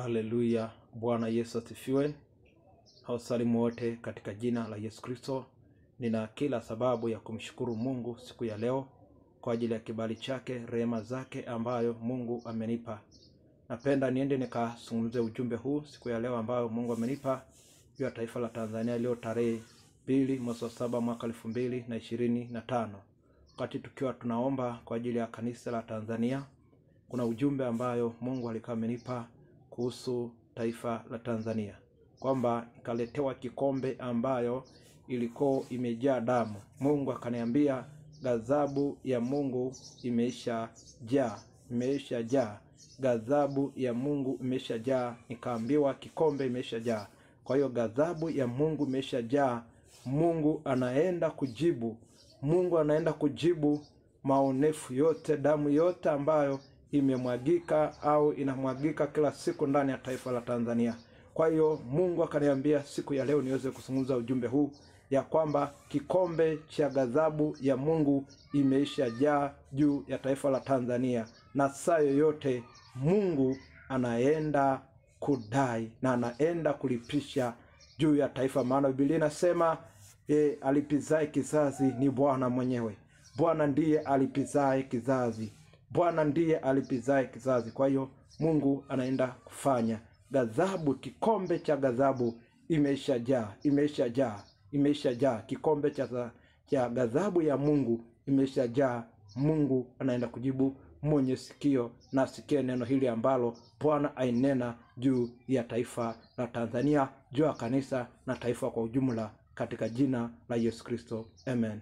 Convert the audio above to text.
Haleluya, Bwana Yesu asifiwe. Hawasalimu wote katika jina la Yesu Kristo. Nina kila sababu ya kumshukuru Mungu siku ya leo kwa ajili ya kibali chake, rehema zake ambayo Mungu amenipa. Napenda niende nikazungumze ujumbe huu siku ya leo ambayo Mungu amenipa juu ya taifa la Tanzania leo tarehe 2 mwezi wa 7 mwaka 2025. Wakati tukiwa tunaomba kwa ajili ya kanisa la Tanzania, kuna ujumbe ambayo Mungu alikuwa amenipa kuhusu taifa la Tanzania, kwamba nikaletewa kikombe ambayo ilikuwa imejaa damu. Mungu akaniambia ghadhabu ya Mungu imeisha jaa. Ghadhabu ya Mungu imeisha jaa. Nikaambiwa kikombe imeisha jaa. Kwa hiyo ghadhabu ya Mungu imeisha jaa. Mungu anaenda kujibu maonefu yote, damu yote ambayo imemwagika au inamwagika kila siku ndani ya taifa la Tanzania. Kwa hiyo Mungu akaniambia siku ya leo niweze kuzungumza ujumbe huu ya kwamba kikombe cha ghadhabu ya Mungu imeisha jaa juu ya taifa la Tanzania, na saa yoyote Mungu anaenda kudai na anaenda kulipisha juu ya taifa. Maana Biblia inasema alipizae kizazi ni Bwana mwenyewe. Bwana ndiye alipizae kizazi. Bwana ndiye alipizae kizazi. Kwa hiyo Mungu anaenda kufanya ghadhabu. Kikombe cha ghadhabu imeisha jaa. Kikombe cha ghadhabu ya Mungu imeisha jaa. Mungu anaenda kujibu. Mwenye sikio na asikie neno hili ambalo Bwana ainena juu ya taifa la Tanzania, juu ya kanisa na taifa kwa ujumla, katika jina la Yesu Kristo. Amen.